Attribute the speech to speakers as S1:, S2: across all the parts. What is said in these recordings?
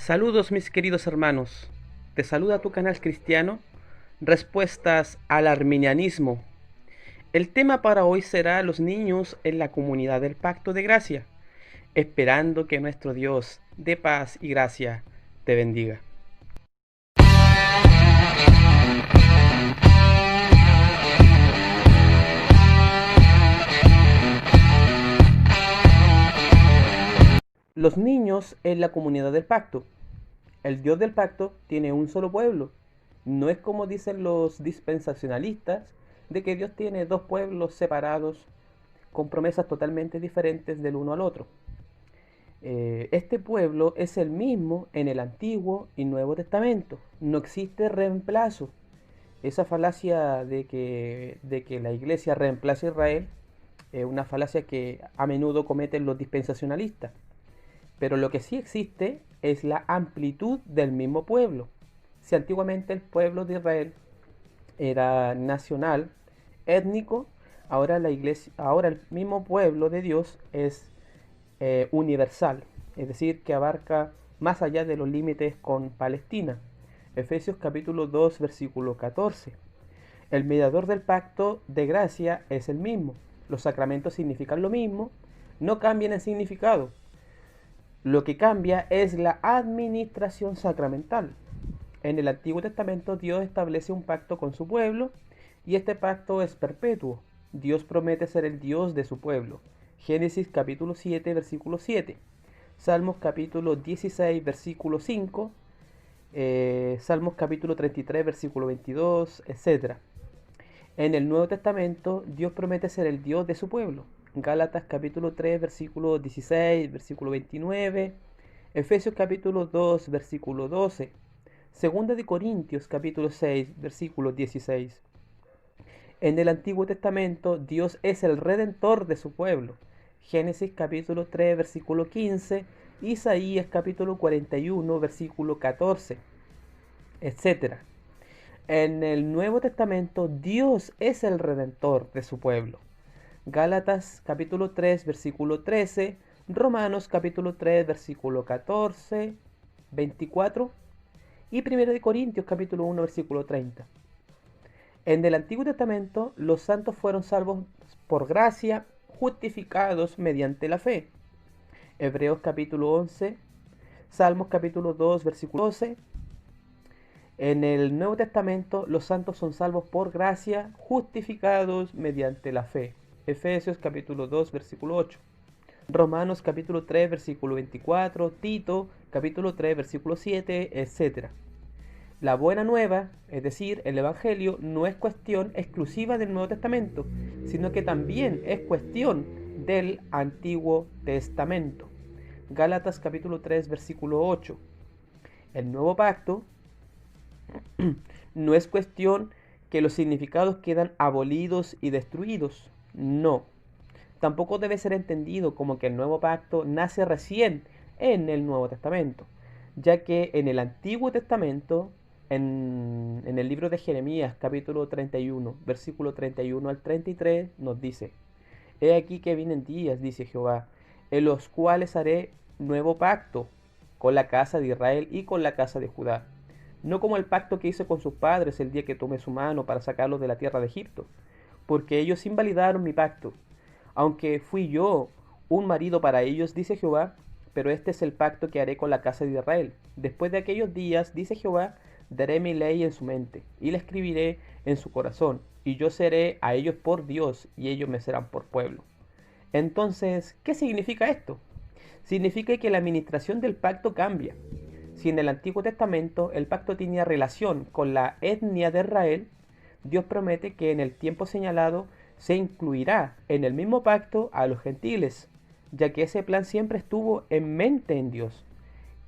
S1: Saludos mis queridos hermanos, te saluda tu canal cristiano, respuestas al arminianismo. El tema para hoy será los niños en la comunidad del pacto de gracia, esperando que nuestro Dios de paz y gracia te bendiga. Los niños en la comunidad del pacto. El Dios del pacto tiene un solo pueblo. No es como dicen los dispensacionalistas, de que Dios tiene dos pueblos separados con promesas totalmente diferentes del uno al otro. Este pueblo es el mismo en el Antiguo y Nuevo Testamento. No existe reemplazo. Esa falacia de que la iglesia reemplaza a Israel es una falacia que a menudo cometen los dispensacionalistas. Pero lo que sí existe es la amplitud del mismo pueblo. Si antiguamente el pueblo de Israel era nacional, étnico, ahora el mismo pueblo de Dios es universal, es decir, que abarca más allá de los límites con Palestina. Efesios capítulo 2, versículo 14. El mediador del pacto de gracia es el mismo. Los sacramentos significan lo mismo, no cambian en significado. Lo que cambia es la administración sacramental. En el Antiguo Testamento Dios establece un pacto con su pueblo y este pacto es perpetuo. Dios promete ser el Dios de su pueblo. Génesis capítulo 7, versículo 7. Salmos capítulo 16, versículo 5. Salmos capítulo 33, versículo 22, etc. En el Nuevo Testamento Dios promete ser el Dios de su pueblo. Gálatas capítulo 3, versículo 16, versículo 29. Efesios capítulo 2, versículo 12. Segunda de Corintios capítulo 6, versículo 16. En el Antiguo Testamento Dios es el redentor de su pueblo. Génesis capítulo 3, versículo 15. Isaías capítulo 41, versículo 14, etc. En el Nuevo Testamento Dios es el redentor de su pueblo. Gálatas capítulo 3, versículo 13, Romanos capítulo 3, versículo 14, 24 y 1 de Corintios capítulo 1, versículo 30. En el Antiguo Testamento los santos fueron salvos por gracia, justificados mediante la fe. Hebreos capítulo 11, Salmos capítulo 2, versículo 12. En el Nuevo Testamento los santos son salvos por gracia, justificados mediante la fe. Efesios capítulo 2, versículo 8. Romanos capítulo 3, versículo 24. Tito capítulo 3, versículo 7, etc. La buena nueva, es decir, el Evangelio, no es cuestión exclusiva del Nuevo Testamento, sino que también es cuestión del Antiguo Testamento. Gálatas capítulo 3, versículo 8. El nuevo pacto no es cuestión que los significados quedan abolidos y destruidos. No. Tampoco debe ser entendido como que el nuevo pacto nace recién en el Nuevo Testamento, ya que en el Antiguo Testamento, en el libro de Jeremías, capítulo 31, versículo 31 al 33, nos dice: He aquí que vienen días, dice Jehová, en los cuales haré nuevo pacto con la casa de Israel y con la casa de Judá, no como el pacto que hice con sus padres el día que tomé su mano para sacarlos de la tierra de Egipto, porque ellos invalidaron mi pacto, aunque fui yo un marido para ellos, dice Jehová, pero este es el pacto que haré con la casa de Israel. Después de aquellos días, dice Jehová, daré mi ley en su mente, y la escribiré en su corazón, y yo seré a ellos por Dios, y ellos me serán por pueblo. Entonces, ¿qué significa esto? Significa que la administración del pacto cambia. Si en el Antiguo Testamento el pacto tenía relación con la etnia de Israel, Dios promete que en el tiempo señalado se incluirá en el mismo pacto a los gentiles, ya que ese plan siempre estuvo en mente en Dios.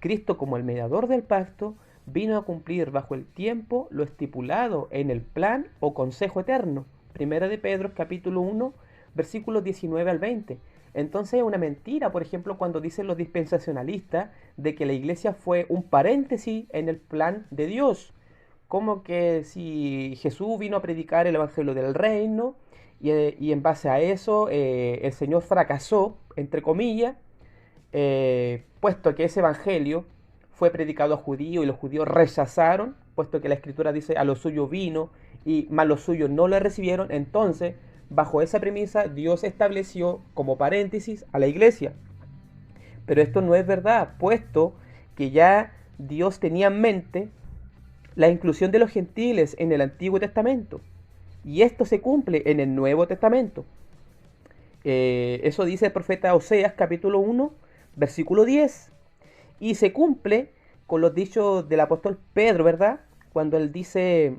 S1: Cristo, como el mediador del pacto, vino a cumplir bajo el tiempo lo estipulado en el plan o consejo eterno. Primera de Pedro capítulo 1, versículos 19 al 20. Entonces es una mentira, por ejemplo, cuando dicen los dispensacionalistas de que la iglesia fue un paréntesis en el plan de Dios. Como que si Jesús vino a predicar el evangelio del reino y en base a eso el Señor fracasó, entre comillas, puesto que ese evangelio fue predicado a judíos y los judíos rechazaron, puesto que la escritura dice a lo suyo vino y más los suyos no lo recibieron. Entonces, bajo esa premisa, Dios estableció como paréntesis a la iglesia. Pero esto no es verdad, puesto que ya Dios tenía en mente la inclusión de los gentiles en el Antiguo Testamento. Y esto se cumple en el Nuevo Testamento. Eso dice el profeta Oseas, capítulo 1, versículo 10. Y se cumple con los dichos del apóstol Pedro, ¿verdad? Cuando él dice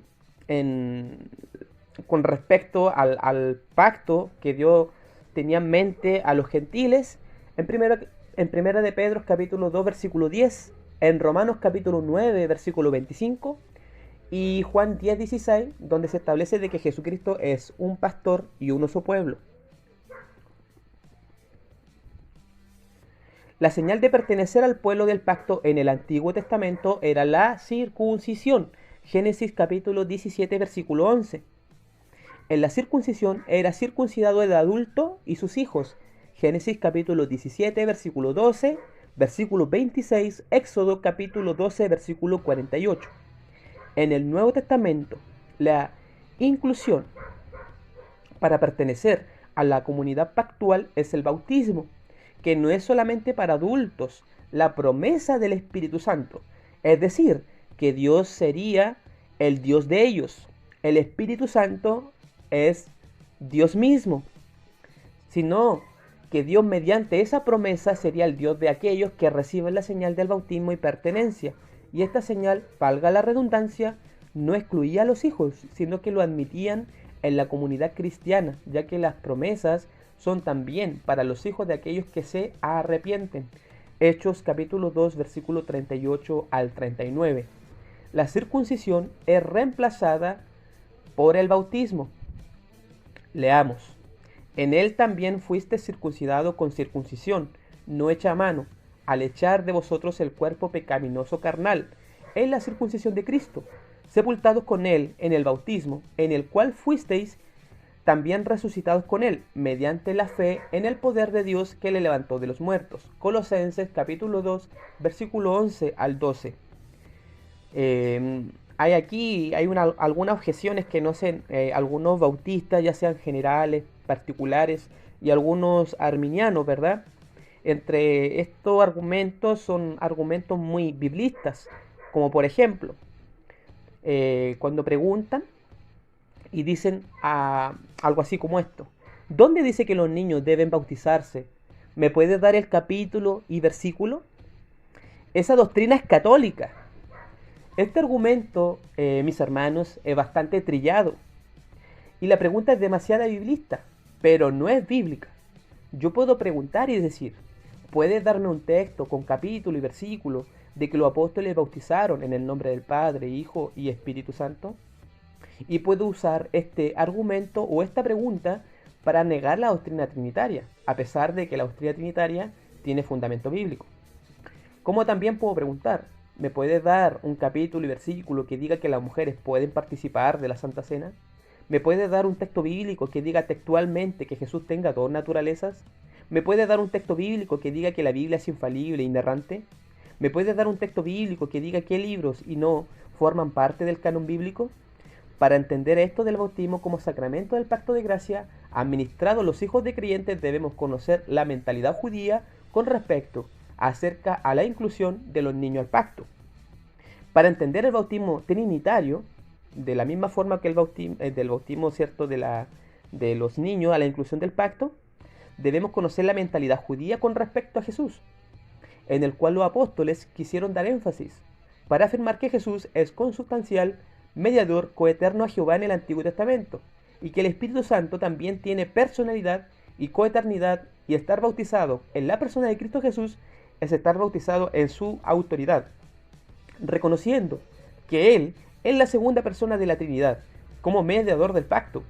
S1: con respecto al pacto que Dios tenía en mente a los gentiles, en primera de Pedro, capítulo 2, versículo 10, en Romanos, capítulo 9, versículo 25, y Juan 10, 16, donde se establece de que Jesucristo es un pastor y un oso pueblo. La señal de pertenecer al pueblo del pacto en el Antiguo Testamento era la circuncisión. Génesis capítulo 17, versículo 11. En la circuncisión era circuncidado el adulto y sus hijos. Génesis capítulo 17, versículo 12, versículo 26, Éxodo capítulo 12, versículo 48. En el Nuevo Testamento, la inclusión para pertenecer a la comunidad pactual es el bautismo, que no es solamente para adultos, la promesa del Espíritu Santo, es decir, que Dios sería el Dios de ellos. El Espíritu Santo es Dios mismo, sino que Dios mediante esa promesa sería el Dios de aquellos que reciben la señal del bautismo y pertenencia. Y esta señal, valga la redundancia, no excluía a los hijos, sino que lo admitían en la comunidad cristiana, ya que las promesas son también para los hijos de aquellos que se arrepienten. Hechos capítulo 2, versículo 38 al 39. La circuncisión es reemplazada por el bautismo. Leamos. En él también fuiste circuncidado con circuncisión, no hecha a mano, al echar de vosotros el cuerpo pecaminoso carnal, en la circuncisión de Cristo, sepultados con él en el bautismo, en el cual fuisteis también resucitados con él, mediante la fe en el poder de Dios que le levantó de los muertos. Colosenses capítulo 2, versículo 11 al 12. Hay algunas objeciones que no hacen algunos bautistas, ya sean generales, particulares y algunos arminianos, ¿verdad? Entre estos argumentos son argumentos muy biblistas, como por ejemplo, cuando preguntan y dicen algo así como esto: ¿dónde dice que los niños deben bautizarse? ¿Me puedes dar el capítulo y versículo? Esa doctrina es católica. Este argumento, mis hermanos, es bastante trillado. Y la pregunta es demasiado biblista, pero no es bíblica. Yo puedo preguntar y decir: ¿puedes darme un texto con capítulo y versículo de que los apóstoles bautizaron en el nombre del Padre, Hijo y Espíritu Santo? Y puedo usar este argumento o esta pregunta para negar la doctrina trinitaria, a pesar de que la doctrina trinitaria tiene fundamento bíblico. Como también puedo preguntar: ¿me puedes dar un capítulo y versículo que diga que las mujeres pueden participar de la Santa Cena? ¿Me puedes dar un texto bíblico que diga textualmente que Jesús tenga dos naturalezas? ¿Me puedes dar un texto bíblico que diga que la Biblia es infalible e inerrante? ¿Me puedes dar un texto bíblico que diga qué libros y no forman parte del canon bíblico? Para entender esto del bautismo como sacramento del pacto de gracia administrado a los hijos de creyentes, debemos conocer la mentalidad judía con respecto acerca a la inclusión de los niños al pacto. Para entender el bautismo trinitario, de la misma forma que del bautismo, ¿cierto?, de los niños a la inclusión del pacto, debemos conocer la mentalidad judía con respecto a Jesús, en el cual los apóstoles quisieron dar énfasis para afirmar que Jesús es consubstancial, mediador, coeterno a Jehová en el Antiguo Testamento, y que el Espíritu Santo también tiene personalidad y coeternidad, y estar bautizado en la persona de Cristo Jesús es estar bautizado en su autoridad, reconociendo que Él es la segunda persona de la Trinidad como mediador del pacto,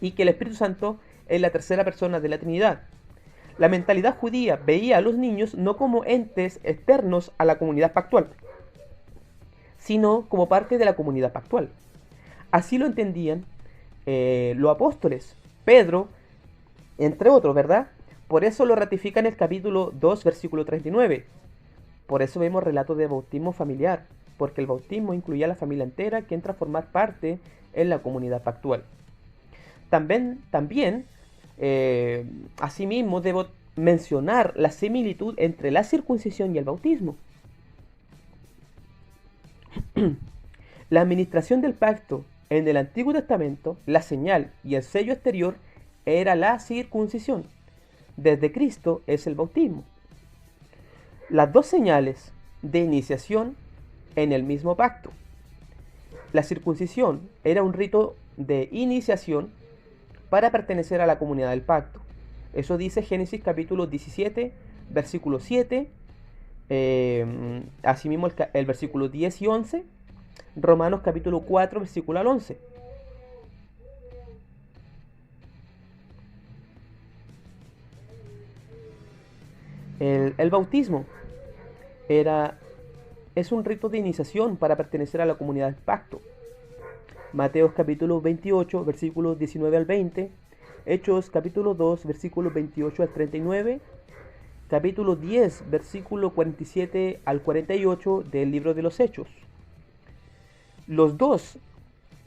S1: y que el Espíritu Santo es la tercera persona de la Trinidad. La mentalidad judía veía a los niños no como entes externos a la comunidad pactual, sino como parte de la comunidad pactual. Así lo entendían los apóstoles, Pedro, entre otros, ¿verdad? Por eso lo ratifica en el capítulo 2, versículo 39. Por eso vemos relatos de bautismo familiar, porque el bautismo incluía a la familia entera que entra a formar parte en la comunidad pactual. También asimismo, debo mencionar la similitud entre la circuncisión y el bautismo. La administración del pacto en el Antiguo Testamento, la señal y el sello exterior era la circuncisión. Desde Cristo es el bautismo. Las dos señales de iniciación en el mismo pacto. La circuncisión era un rito de iniciación para pertenecer a la comunidad del pacto. Eso dice Génesis capítulo 17, versículo 7, asimismo el versículo 10 y 11, Romanos capítulo 4, versículo al 11. El bautismo es un rito de iniciación para pertenecer a la comunidad del pacto. Mateos capítulo 28, versículos 19 al 20, Hechos capítulo 2, versículos 28 al 39, capítulo 10, versículo 47 al 48 del libro de los Hechos. Los dos,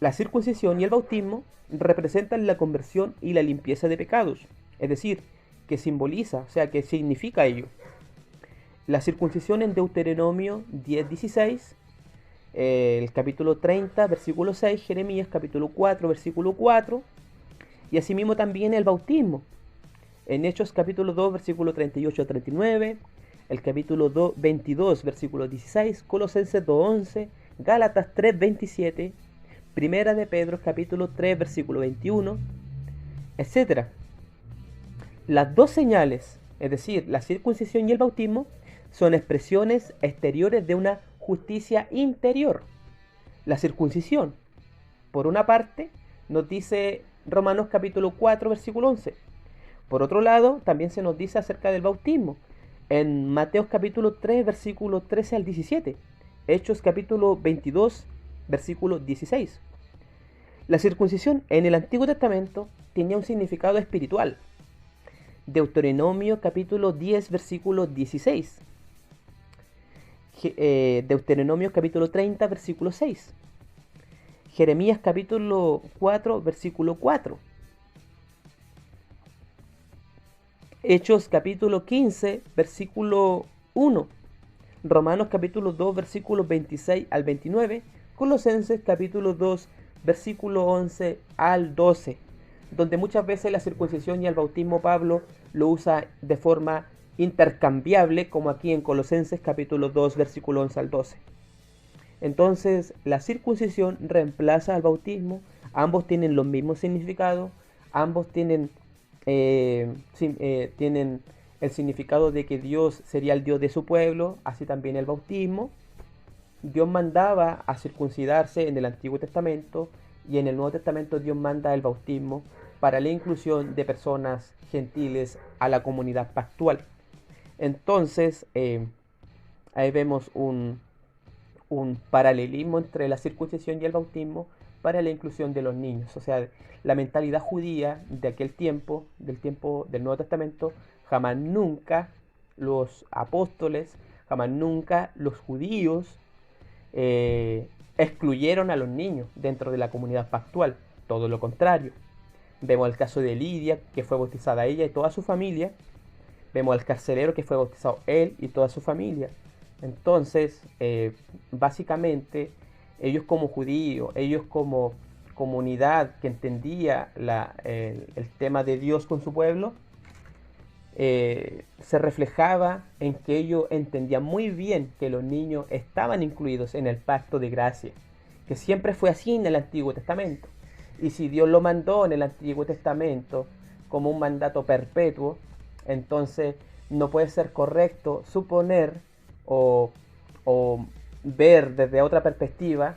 S1: la circuncisión y el bautismo, representan la conversión y la limpieza de pecados, es decir, que simboliza, o sea, que significa ello. La circuncisión en Deuteronomio 10:16, el capítulo 30, versículo 6, Jeremías capítulo 4, versículo 4, y asimismo también el bautismo, en Hechos capítulo 2, versículo 38 a 39, el capítulo 22, versículo 16, Colosenses 2:11, Gálatas 3:27, Primera de Pedro capítulo 3, versículo 21, etc. Las dos señales, es decir, la circuncisión y el bautismo, son expresiones exteriores de una justicia interior. La circuncisión, por una parte, nos dice Romanos capítulo 4, versículo 11. Por otro lado, también se nos dice acerca del bautismo, en Mateos capítulo 3, versículo 13 al 17. Hechos capítulo 22, versículo 16. La circuncisión en el Antiguo Testamento tenía un significado espiritual. Deuteronomio capítulo 10, versículo 16. Deuteronomio capítulo 30, versículo 6. Jeremías capítulo 4, versículo 4. Hechos capítulo 15, versículo 1. Romanos capítulo 2, versículos 26 al 29. Colosenses capítulo 2, versículo 11 al 12. Donde muchas veces la circuncisión y el bautismo Pablo lo usa de forma intercambiable, como aquí en Colosenses capítulo 2, versículo 11 al 12. Entonces, la circuncisión reemplaza al bautismo, ambos tienen los mismos significados, ambos tienen el significado de que Dios sería el Dios de su pueblo, así también el bautismo. Dios mandaba a circuncidarse en el Antiguo Testamento y en el Nuevo Testamento Dios manda el bautismo para la inclusión de personas gentiles a la comunidad pactual. Entonces, ahí vemos un paralelismo entre la circuncisión y el bautismo para la inclusión de los niños. O sea, la mentalidad judía de aquel tiempo, del Nuevo Testamento, jamás nunca los apóstoles, jamás nunca los judíos excluyeron a los niños dentro de la comunidad pactual. Todo lo contrario. Vemos el caso de Lidia, que fue bautizada ella y toda su familia. Vemos al carcelero, que fue bautizado él y toda su familia. Entonces, básicamente, ellos como judíos, ellos como comunidad que entendía el tema de Dios con su pueblo, se reflejaba en que ellos entendían muy bien que los niños estaban incluidos en el pacto de gracia, que siempre fue así en el Antiguo Testamento. Y si Dios lo mandó en el Antiguo Testamento como un mandato perpetuo, entonces no puede ser correcto suponer o ver desde otra perspectiva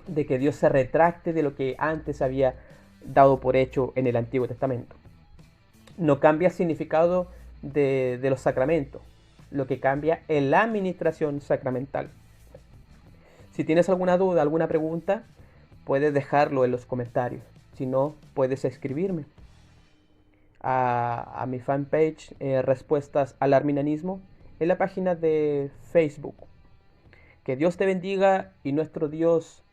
S1: de que Dios se retracte de lo que antes había dado por hecho en el Antiguo Testamento. No cambia el significado de los sacramentos, lo que cambia es la administración sacramental. Si tienes alguna duda, alguna pregunta, puedes dejarlo en los comentarios. Si no, puedes escribirme a mi fanpage Respuestas al Arminianismo en la página de Facebook. Que Dios te bendiga y nuestro Dios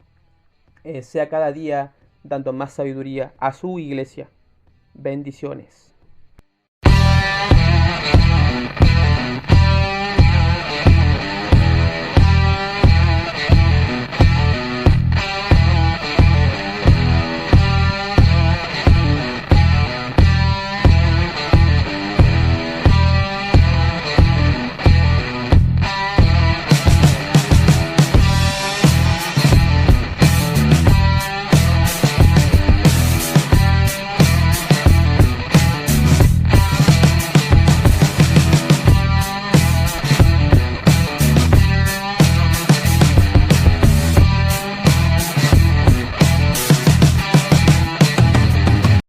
S1: sea cada día dando más sabiduría a su iglesia. Bendiciones.